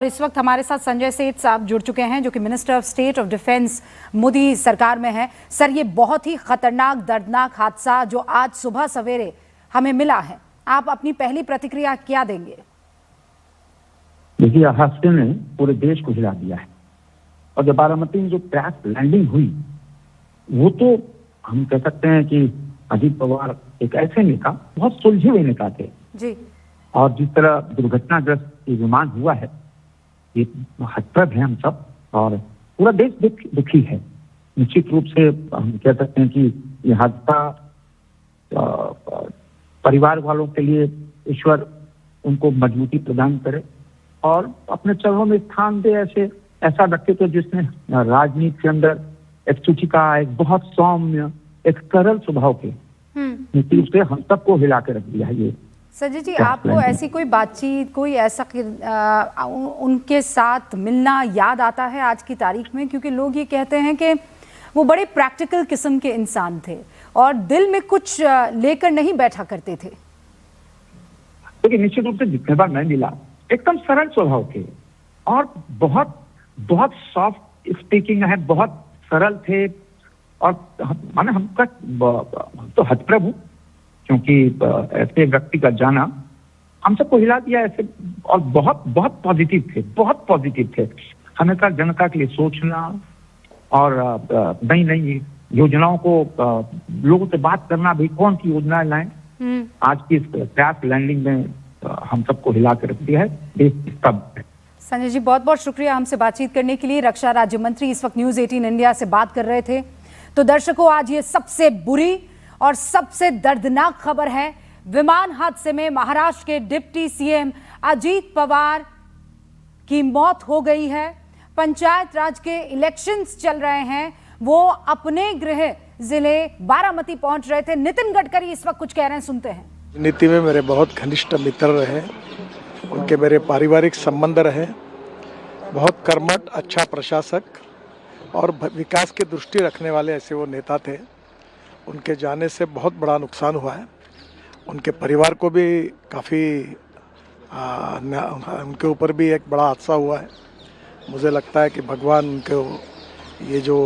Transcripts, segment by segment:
इस वक्त हमारे साथ संजय सेठ साहब जुड़ चुके हैं जो कि minister of state of defence Modi सरकार में है। सर, ये बहुत ही खतरनाक दर्दनाक हादसा जो आज सुबह सवेरे हमें मिला है, आप अपनी पहली प्रतिक्रिया क्या देंगे? देखिए, हादसे ने पूरे देश को हिला दिया है और जो बारामती में जो क्रैश लैंडिंग हुई वो तो हम कह सकते हैं कि अजीत पवार एक ऐसे नेता, बहुत सुलझे हुए नेता थे जी। और जिस तरह दुर्घटनाग्रस्त विमान हुआ है, ये हतप्रभ है हम सब और पूरा देश दुखी है। निश्चित रूप से हम कह सकते हैं कि ये हादसा परिवार वालों के लिए ईश्वर उनको मजबूती प्रदान करे और अपने चरणों में स्थान दे। ऐसा व्यक्तित्व जिसने राजनीति के अंदर एक सूचिका, एक बहुत सौम्य, एक सरल स्वभाव के, निश्चित रूप से हम सबको हिला के रख दिया है। ये संजय जी, आपको ऐसी कोई बातचीत, कोई ऐसा उनके साथ मिलना याद आता है आज की तारीख में? क्योंकि लोग ये कहते हैं कि वो बड़े प्रैक्टिकल किस्म के इंसान थे और दिल में कुछ लेकर नहीं बैठा करते थे। देखिए, निश्चित रूप से जितने बार मैं मिला, एकदम सरल स्वभाव के और बहुत बहुत सॉफ्ट स्पीकिंग है, बहुत सरल थे और माने हमका तो हतप्रभ हूँ क्योंकि ऐसे व्यक्ति का जाना हम सबको हिला दिया ऐसे। और बहुत बहुत पॉजिटिव थे, बहुत पॉजिटिव थे। हमेशा जनता के लिए सोचना और नई नई योजनाओं को लोगों से बात करना, भी कौन सी योजना लाएं। आज की इस क्रैश लैंडिंग में हम सबको हिला कर रख दिया है देश सब। संजय जी, बहुत बहुत शुक्रिया हमसे बातचीत करने के लिए। रक्षा राज्य मंत्री इस वक्त न्यूज़ 18 इंडिया से बात कर रहे थे। तो दर्शकों, आज ये सबसे बुरी और सबसे दर्दनाक खबर है। विमान हादसे में महाराष्ट्र के डिप्टी सीएम अजीत पवार की मौत हो गई है। पंचायत राज के इलेक्शंस चल रहे हैं, वो अपने गृह जिले बारामती पहुंच रहे थे। नितिन गडकरी इस वक्त कुछ कह रहे हैं, सुनते हैं। नीति में मेरे बहुत घनिष्ठ मित्र रहे, उनके मेरे पारिवारिक संबंध रहे। बहुत कर्मठ, अच्छा प्रशासक और विकास की दृष्टि रखने वाले ऐसे वो नेता थे। उनके जाने से बहुत बड़ा नुकसान हुआ है। उनके परिवार को भी काफ़ी उनके ऊपर भी एक बड़ा हादसा हुआ है। मुझे लगता है कि भगवान उनको ये जो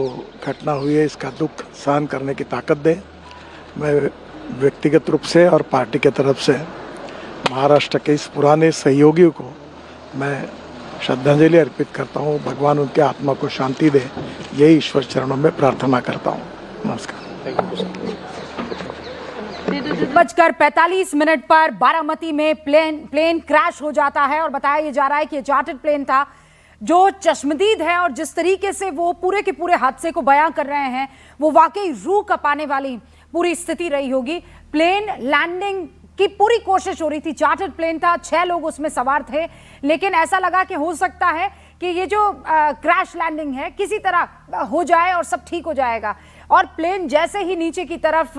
घटना हुई है इसका दुख सहन करने की ताकत दे। मैं व्यक्तिगत रूप से और पार्टी के तरफ से महाराष्ट्र के इस पुराने सहयोगियों को मैं श्रद्धांजलि अर्पित करता हूँ। भगवान उनके आत्मा को शांति दे, यही ईश्वर चरणों में प्रार्थना करता हूँ। नमस्कार। 1:45 पर बारामती में प्लेन क्रैश हो जाता है और बताया जा रहा है कि ये चार्टर्ड प्लेन था। जो चश्मदीद है और जिस तरीके से वो पूरे के पूरे हादसे को बयां कर रहे हैं, वो वाकई रूह कपाने वाली पूरी स्थिति रही होगी। प्लेन लैंडिंग की पूरी कोशिश हो रही थी, चार्टर्ड प्लेन था, 6 लोग उसमें सवार थे, लेकिन ऐसा लगा कि हो सकता है कि ये जो क्रैश लैंडिंग है किसी तरह हो जाए और सब ठीक हो जाएगा। और प्लेन जैसे ही नीचे की तरफ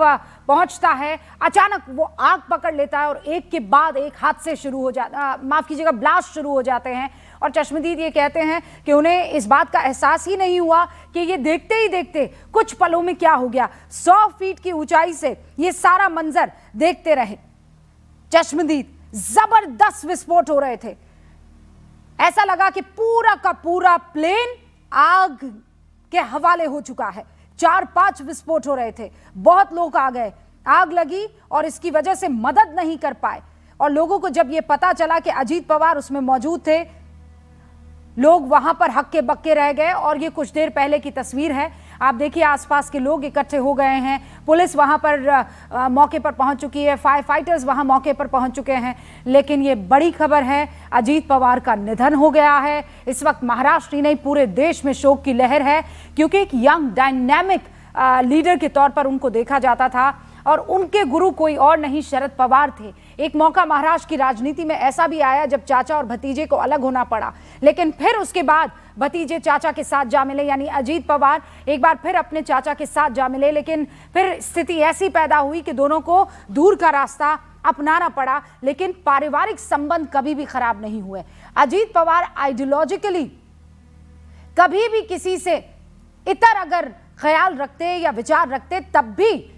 पहुंचता है, अचानक वो आग पकड़ लेता है और एक के बाद एक हादसे शुरू हो माफ कीजिएगा, ब्लास्ट शुरू हो जाते हैं। और चश्मदीद ये कहते हैं कि उन्हें इस बात का एहसास ही नहीं हुआ कि ये देखते ही देखते कुछ पलों में क्या हो गया। 100 फीट की ऊंचाई से ये सारा मंजर देखते रहे चश्मदीद। जबरदस्त विस्फोट हो रहे थे, ऐसा लगा कि पूरा का पूरा प्लेन आग के हवाले हो चुका है। 4-5 विस्फोट हो रहे थे, बहुत लोग आ गए, आग लगी और इसकी वजह से मदद नहीं कर पाए। और लोगों को जब यह पता चला कि अजीत पवार उसमें मौजूद थे, लोग वहां पर हक्के बक्के रह गए। और ये कुछ देर पहले की तस्वीर है, आप देखिए आसपास के लोग इकट्ठे हो गए हैं, पुलिस वहां पर मौके पर पहुंच चुकी है, फायर फाइटर्स वहां मौके पर पहुंच चुके हैं। लेकिन ये बड़ी खबर है, अजीत पवार का निधन हो गया है। इस वक्त महाराष्ट्र ही नहीं, पूरे देश में शोक की लहर है, क्योंकि एक यंग डायनामिक लीडर के तौर पर उनको देखा जाता था और उनके गुरु कोई और नहीं, शरद पवार थे। एक मौका महाराष्ट्र की राजनीति में ऐसा भी आया जब चाचा और भतीजे को अलग होना पड़ा, लेकिन फिर उसके बाद भतीजे चाचा के साथ जा मिले, यानी अजीत पवार एक बार फिर अपने चाचा के साथ जा मिले। लेकिन फिर स्थिति ऐसी पैदा हुई कि दोनों को दूर का रास्ता अपनाना पड़ा, लेकिन पारिवारिक संबंध कभी भी खराब नहीं हुए। अजीत पवार आइडियोलॉजिकली कभी भी किसी से इतर अगर ख्याल रखते या विचार रखते, तब भी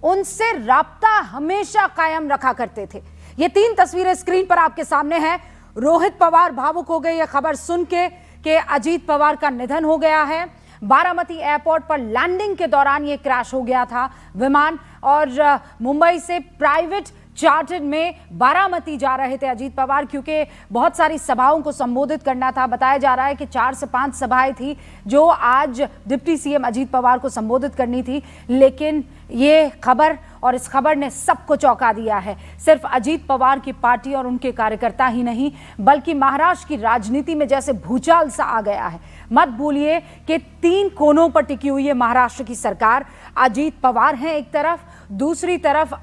उनसे राब्ता हमेशा कायम रखा करते थे। ये 3 तस्वीरें स्क्रीन पर आपके सामने हैं। रोहित पवार भावुक हो गए ये खबर सुन के कि अजीत पवार का निधन हो गया है। बारामती एयरपोर्ट पर लैंडिंग के दौरान ये क्रैश हो गया था विमान, और मुंबई से प्राइवेट चार्टर में बारामती जा रहे थे अजीत पवार, क्योंकि बहुत सारी सभाओं को संबोधित करना था। बताया जा रहा है कि 4 से 5 सभाएं थी जो आज डिप्टी सीएम अजीत पवार को संबोधित करनी थी, लेकिन ये खबर और इस खबर ने सबको चौंका दिया है। सिर्फ अजीत पवार की पार्टी और उनके कार्यकर्ता ही नहीं, बल्कि महाराष्ट्र की राजनीति में जैसे भूचाल सा आ गया है। मत भूलिए कि 3 कोनों पर टिकी हुई है महाराष्ट्र की सरकार। अजीत पवार हैं एक तरफ, दूसरी तरफ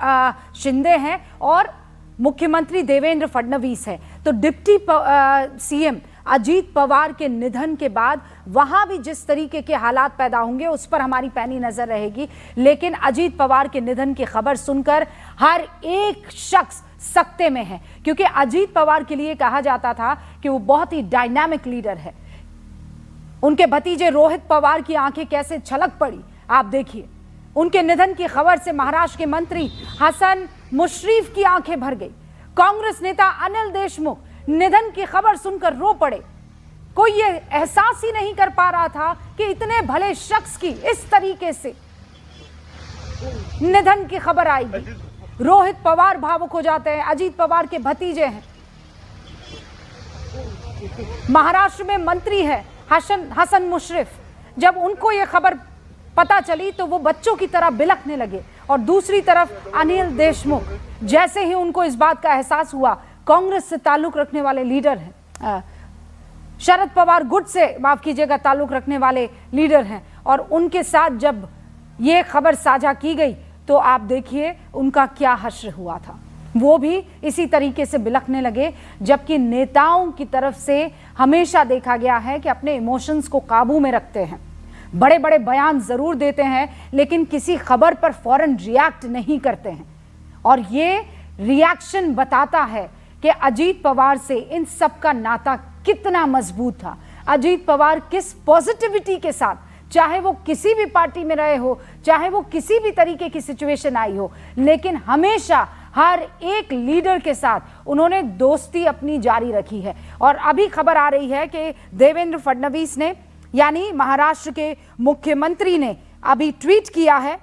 शिंदे हैं और मुख्यमंत्री देवेंद्र फडणवीस है। तो डिप्टी सीएम अजीत पवार के निधन के बाद वहां भी जिस तरीके के हालात पैदा होंगे उस पर हमारी पैनी नजर रहेगी। लेकिन अजीत पवार के निधन की खबर सुनकर हर एक शख्स सकते में है, क्योंकि अजीत पवार के लिए कहा जाता था कि वो बहुत ही डायनामिक लीडर है। उनके भतीजे रोहित पवार की आंखें कैसे छलक पड़ी आप देखिए। उनके निधन की खबर से महाराष्ट्र के मंत्री हसन मुश्रीफ की आंखें भर गई। कांग्रेस नेता अनिल देशमुख निधन की खबर सुनकर रो पड़े। कोई ये एहसास ही नहीं कर पा रहा था कि इतने भले शख्स की इस तरीके से निधन की खबर आएगी। रोहित पवार भावुक हो जाते हैं, अजीत पवार के भतीजे हैं, महाराष्ट्र में मंत्री है हसन मुश्रीफ। जब उनको यह खबर पता चली तो वो बच्चों की तरह बिलखने लगे। और दूसरी तरफ अनिल देशमुख, जैसे ही उनको इस बात का एहसास हुआ, कांग्रेस से ताल्लुक रखने वाले लीडर हैं, शरद पवार गुट से माफ कीजिएगा ताल्लुक रखने वाले लीडर हैं, और उनके साथ जब ये खबर साझा की गई तो आप देखिए उनका क्या हश्र हुआ था। वो भी इसी तरीके से बिलखने लगे। जबकि नेताओं की तरफ से हमेशा देखा गया है कि अपने इमोशंस को काबू में रखते हैं, बड़े बड़े बयान जरूर देते हैं, लेकिन किसी खबर पर फौरन रिएक्ट नहीं करते हैं। और ये रिएक्शन बताता है कि अजीत पवार से इन सब का नाता कितना मजबूत था। अजीत पवार किस पॉजिटिविटी के साथ, चाहे वो किसी भी पार्टी में रहे हो, चाहे वो किसी भी तरीके की सिचुएशन आई हो, लेकिन हमेशा हर एक लीडर के साथ उन्होंने दोस्ती अपनी जारी रखी है। और अभी खबर आ रही है कि देवेंद्र फडणवीस ने, यानी महाराष्ट्र के मुख्यमंत्री ने अभी ट्वीट किया है,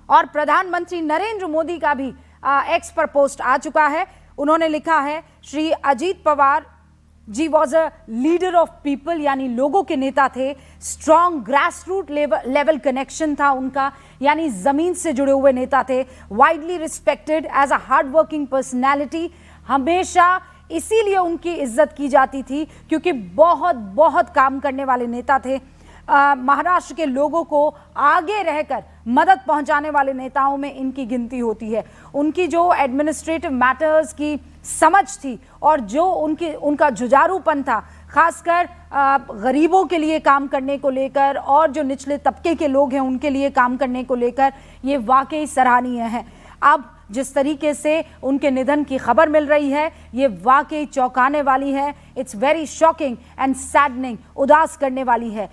और प्रधानमंत्री नरेंद्र मोदी का भी एक्स पर पोस्ट आ चुका है। उन्होंने लिखा है, Shri Ajit Pawar ji was a leader of people, यानी लोगों के नेता थे। Strong grass root level connection था उनका, यानी जमीन से जुड़े हुए नेता थे। Widely respected as a hard working personality, हमेशा इसीलिए उनकी इज्जत की जाती थी क्योंकि बहुत बहुत काम करने वाले नेता थे। महाराष्ट्र के लोगों को आगे रहकर मदद पहुंचाने वाले नेताओं में इनकी गिनती होती है। उनकी जो एडमिनिस्ट्रेटिव मैटर्स की समझ थी और जो उनका जुझारूपन था, खासकर गरीबों के लिए काम करने को लेकर और जो निचले तबके के लोग हैं उनके लिए काम करने को लेकर, ये वाकई सराहनीय है। अब जिस तरीके से उनके निधन की खबर मिल रही है, ये वाकई चौंकाने वाली है। It's very shocking and saddening, उदास करने वाली है।